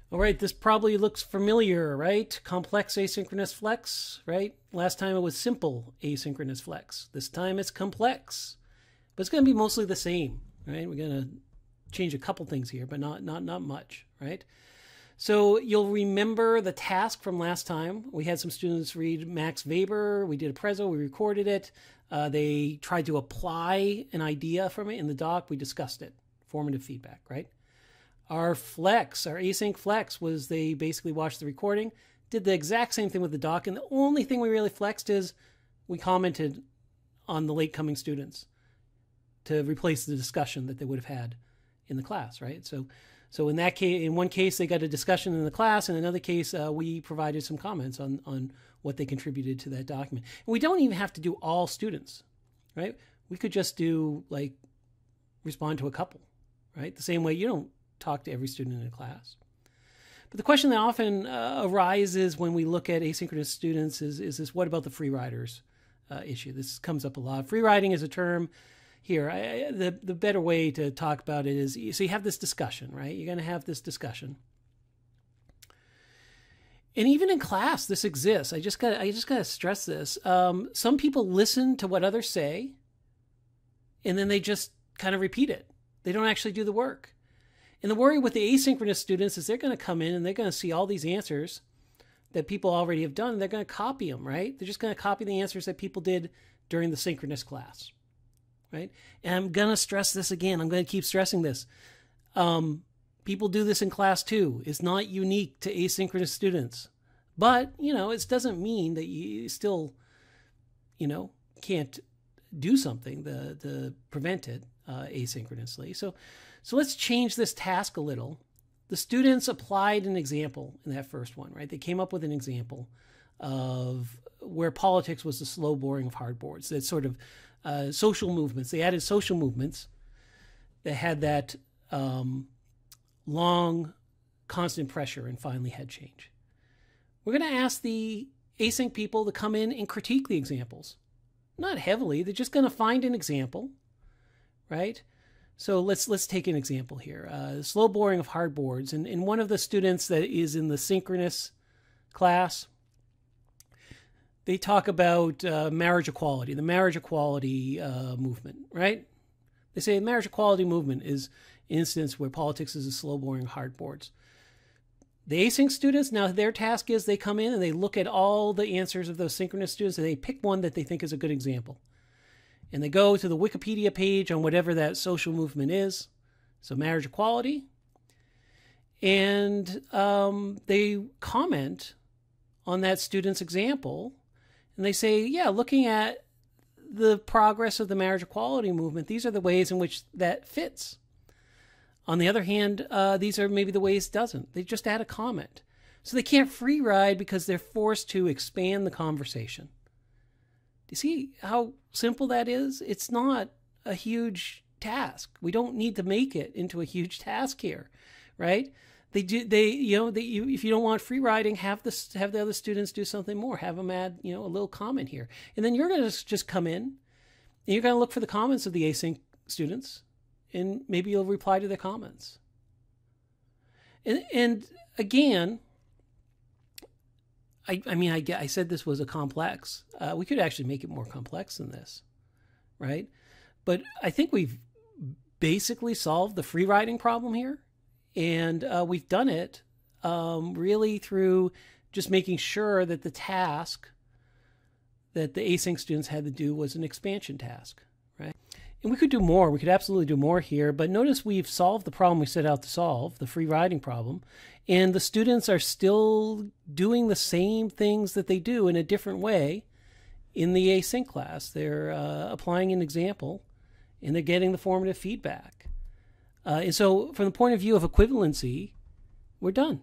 All right, this probably looks familiar, right? Complex asynchronous flex, right? Last time it was simple asynchronous flex. This time it's complex, but it's going to be mostly the same, right? We're going to change a couple things here, but not much, right? So you'll remember the task from last time. We had some students read Max Weber. We did a prezzo. We recorded it. They tried to apply an idea from it in the doc. We discussed it. Formative feedback, right? Our flex, our async flex, was they basically watched the recording, did the exact same thing with the doc, and the only thing we really flexed is we commented on the late coming students to replace the discussion that they would have had in the class, right? So in that case, in one case, they got a discussion in the class. In another case, we provided some comments on what they contributed to that document. And we don't even have to do all students, right? We could just do like respond to a couple, right? The same way you don't talk to every student in a class. But the question that often arises when we look at asynchronous students is this: what about the free riders issue? This comes up a lot. Free riding is a term here. The better way to talk about it is, so you have this discussion, right? You're going to have this discussion. And even in class, this exists. I just got to stress this. Some people listen to what others say, and then they just kind of repeat it. They don't actually do the work. And the worry with the asynchronous students is they're going to come in and they're going to see all these answers that people already have done, and they're going to copy them, right? They're just going to copy the answers that people did during the synchronous class, right? And I'm going to stress this again. I'm going to keep stressing this. People do this in class too. It's not unique to asynchronous students. But, it doesn't mean that you still, can't do something to prevent it asynchronously. So let's change this task a little. The students applied an example in that first one, right? They came up with an example of where politics was the slow boring of hardboards. That sort of social movements. They added social movements that had that long, constant pressure and finally had change. We're going to ask the async people to come in and critique the examples. Not heavily. They're just going to find an example, right? So let's take an example here. Slow boring of hardboards. And one of the students that is in the synchronous class, they talk about marriage equality, the marriage equality movement, right? They say marriage equality movement is an instance where politics is a slow boring hardboards. The async students, now their task is they come in and they look at all the answers of those synchronous students and they pick one that they think is a good example. And they go to the Wikipedia page on whatever that social movement is. So marriage equality. And they comment on that student's example. And they say, yeah, looking at the progress of the marriage equality movement, these are the ways in which that fits. On the other hand, these are maybe the ways it doesn't. They just add a comment. So they can't free ride because they're forced to expand the conversation. Do you see how simple that is? It's not a huge task. We don't need to make it into a huge task here, right? If you don't want free riding, have the other students do something more. Have them add, a little comment here. And then you're going to just come in and you're going to look for the comments of the async students, and maybe you'll reply to their comments. And again, I said this was a complex. We could actually make it more complex than this, right? But I think we've basically solved the free riding problem here. And we've done it really through just making sure that the task that the async students had to do was an expansion task, right? And we could do more. We could absolutely do more here. But notice we've solved the problem we set out to solve, the free riding problem. And the students are still doing the same things that they do in a different way in the async class. They're applying an example, and they're getting the formative feedback. And so from the point of view of equivalency, we're done.